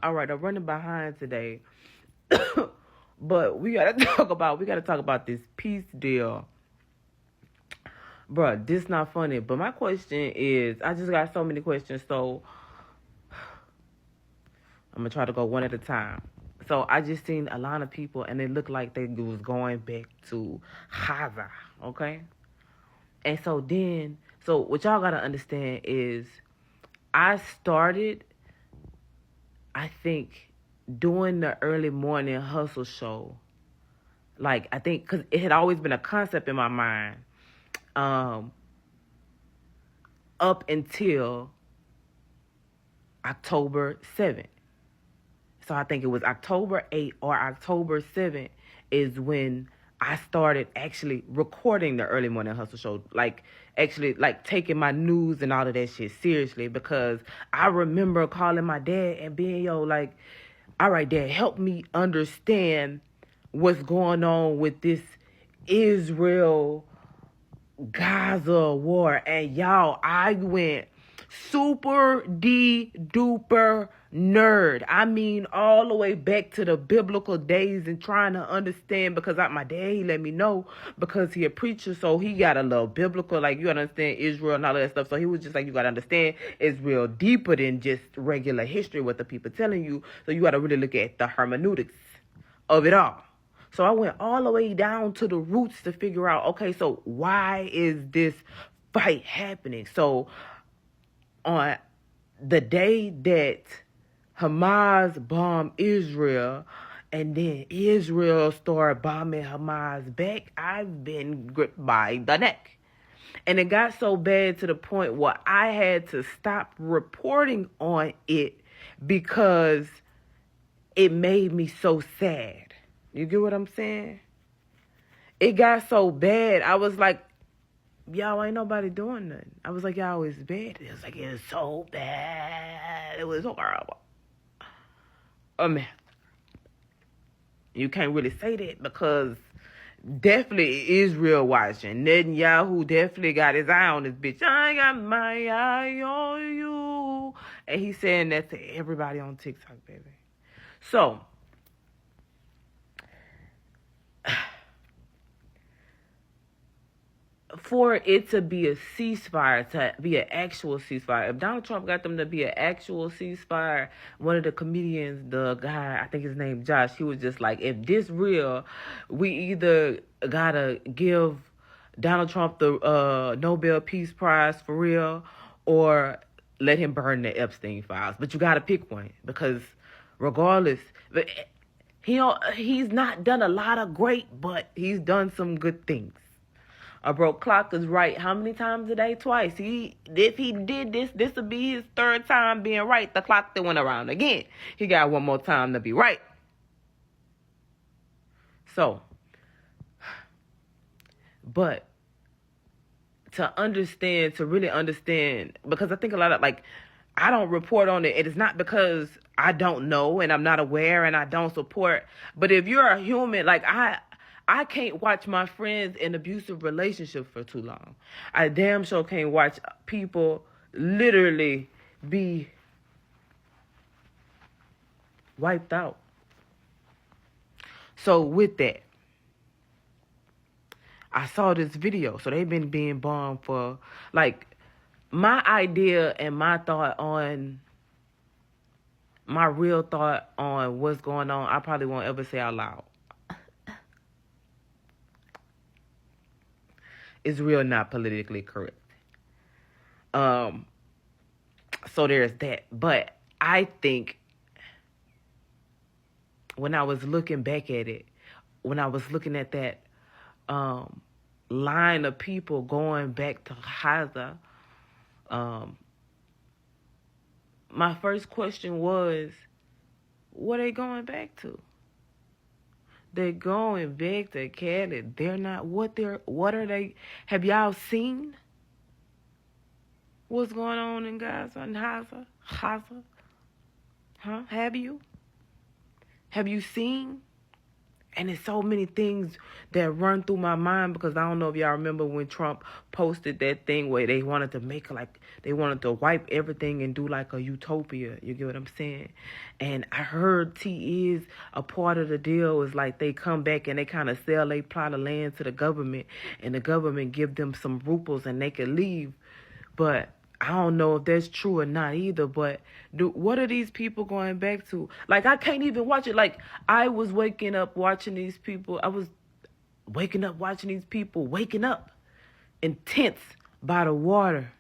All right, I'm running behind today. But we gotta talk about this peace deal. Bruh, this not funny. But my question is, I just got so many questions, so I'm gonna try to go one at a time. So I just seen a lot of people and it looked like they was going back to Gaza, okay? And so what y'all gotta understand is I started, I think, doing the early morning hustle show. Like, I think, because it had always been a concept in my mind, um, up until October 7th. So I think it was October 8th or October 7th is when I started actually recording the early morning hustle show. Like, actually, like, taking my news and all of that shit seriously, because I remember calling my dad and being, like, all right, Dad, help me understand what's going on with this Israel Gaza war. And y'all, I went super duper nerd. I mean, all the way back to the biblical days and trying to understand, because my dad, he let me know, because he a preacher, so he got a little biblical, like, you understand Israel and all of that stuff. So he was just like, you got to understand Israel deeper than just regular history, what the people telling you. So you got to really look at the hermeneutics of it all. So I went all the way down to the roots to figure out, okay, so why is this fight happening? So on the day that Hamas bombed Israel and then Israel started bombing Hamas back, I've been gripped by the neck. And it got so bad to the point where I had to stop reporting on it because it made me so sad. You get what I'm saying? It got so bad. I was like, y'all, ain't nobody doing nothing. I was like, y'all, it's bad. It was like, it was so bad. It was horrible. Oh, man. You can't really say that because definitely Israel watching. Netanyahu definitely got his eye on this bitch. I got my eye on you. And he's saying that to everybody on TikTok, baby. So, for it to be a ceasefire, to be an actual ceasefire, if Donald Trump got them to be an actual ceasefire, one of the comedians, the guy, I think his name Josh, he was just like, if this real, we either gotta give Donald Trump the Nobel Peace Prize for real, or let him burn the Epstein files. But you gotta pick one, because regardless, he's not done a lot of great, but he's done some good things. A broke clock is right how many times a day? Twice. If he did this would be his third time being right. The clock that went around again. He got one more time to be right. So, but to really understand, because I think a lot of, like, I don't report on it. It is not because I don't know and I'm not aware and I don't support. But if you're a human, like, I can't watch my friends in abusive relationships for too long. I damn sure can't watch people literally be wiped out. So with that, I saw this video. So they've been being bombed for, like, my idea and my real thought on what's going on, I probably won't ever say out loud. It's real not politically correct. So there's that. But I think when I was looking back at it, when I was looking at that line of people going back to Gaza, my first question was, what are they going back to? They're going back to Cali. They're not, what are they, have y'all seen what's going on in Gaza and Gaza? Huh? Have you? Have you seen And there's so many things that run through my mind because I don't know if y'all remember when Trump posted that thing where they wanted to make they wanted to wipe everything and do like a utopia. You get what I'm saying? And I heard T is a part of the deal is like they come back and they kind of sell a plot of land to the government and the government give them some rupees and they can leave. But I don't know if that's true or not either, but what are these people going back to? Like, I can't even watch it. Like, I was waking up watching these people. I was waking up watching these people waking up in tents by the water.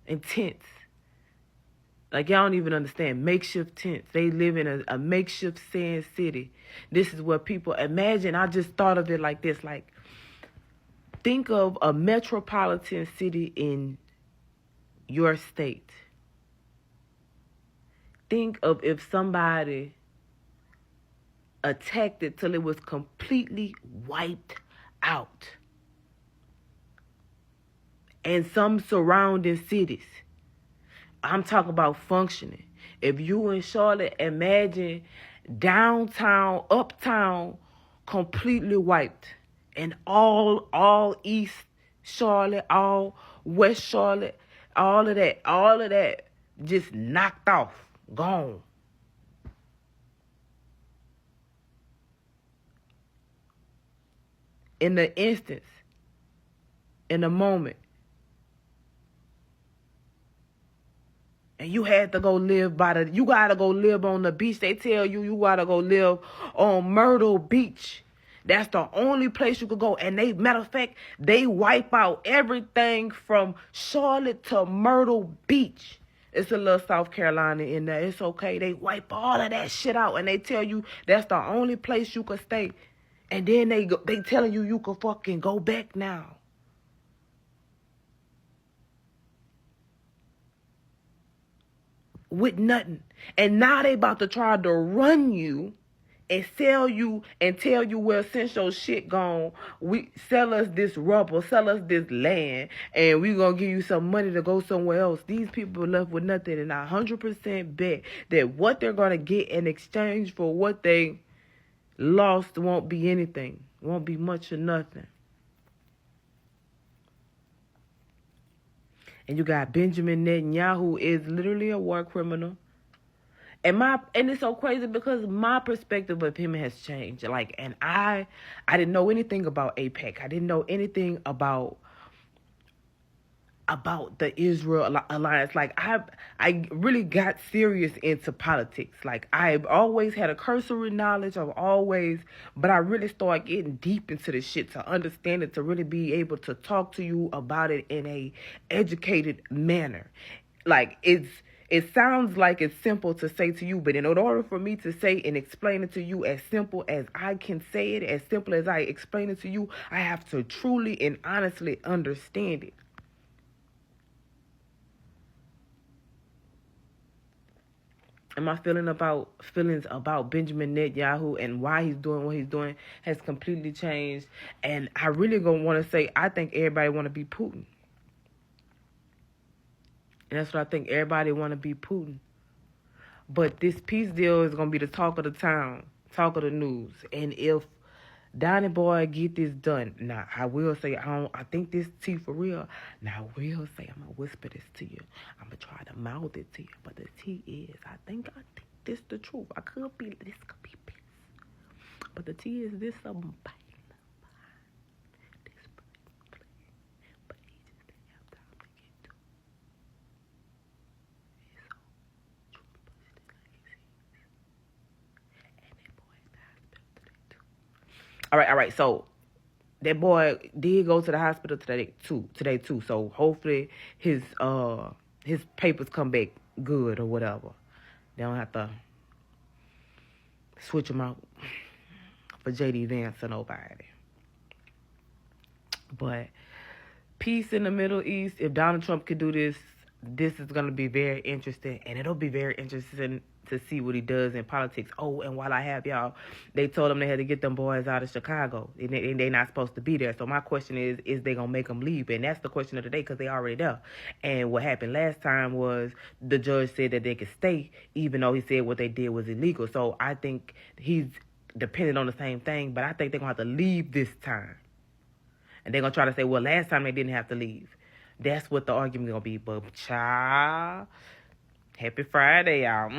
In tents. Like, y'all don't even understand. Makeshift tents. They live in a makeshift sand city. This is what people imagine. I just thought of it like this. Like, think of a metropolitan city in your state. Think of if somebody attacked it till it was completely wiped out. And some surrounding cities. I'm talking about functioning. If you in Charlotte, imagine downtown, uptown, completely wiped. And all East Charlotte, all West Charlotte, all of that just knocked off, gone. In the instance, in the moment. And you had to go live you gotta go live on the beach. They tell you gotta go live on Myrtle Beach. That's the only place you could go. And matter of fact, they wipe out everything from Charlotte to Myrtle Beach. It's a little South Carolina in there. It's okay. They wipe all of that shit out. And they tell you that's the only place you could stay. And then they telling you can fucking go back now. With nothing. And now they about to try to run you and sell you and tell you, well, since your shit gone, we sell us this rubber, sell us this land, and we gonna give you some money to go somewhere else. These people are left with nothing, and I 100% bet that what they're gonna get in exchange for what they lost won't be anything, won't be much or nothing. And you got Benjamin Netanyahu is literally a war criminal. And it's so crazy because my perspective of him has changed. Like, and I didn't know anything about AIPAC. I didn't know anything about the Israel alliance. Like, I really got serious into politics. Like, I've always had a cursory knowledge of but I really started getting deep into this shit to understand it, to really be able to talk to you about it in a educated manner. Like, it sounds like it's simple to say to you, but in order for me to say and explain it to you as simple as I can say it, as simple as I explain it to you, I have to truly and honestly understand it. And my feelings about Benjamin Netanyahu and why he's doing what he's doing has completely changed. And I really gonna want to say, I think everybody want to be Putin. And that's what I think. Everybody want to be Putin. But this peace deal is going to be the talk of the town, talk of the news. And if Donnie Boy get this done, now I will say, I think this tea for real. Now I will say, I'm going to whisper this to you. I'm going to try to mouth it to you. But the tea is, I think this the truth. This could be piss. But the tea is this something bad. All right. So that boy did go to the hospital today too. So hopefully his papers come back good or whatever. They don't have to switch him out for JD Vance or nobody. But peace in the Middle East. If Donald Trump could do this, this is going to be very interesting. And it'll be very interesting to see what he does in politics. Oh, and while I have y'all, they told them they had to get them boys out of Chicago. And they're not supposed to be there. So my question is they going to make them leave? And that's the question of the day because they already there. And what happened last time was the judge said that they could stay even though he said what they did was illegal. So I think he's depending on the same thing, but I think they're going to have to leave this time. And they're going to try to say, well, last time they didn't have to leave. That's what the argument going to be. But, child, happy Friday, y'all.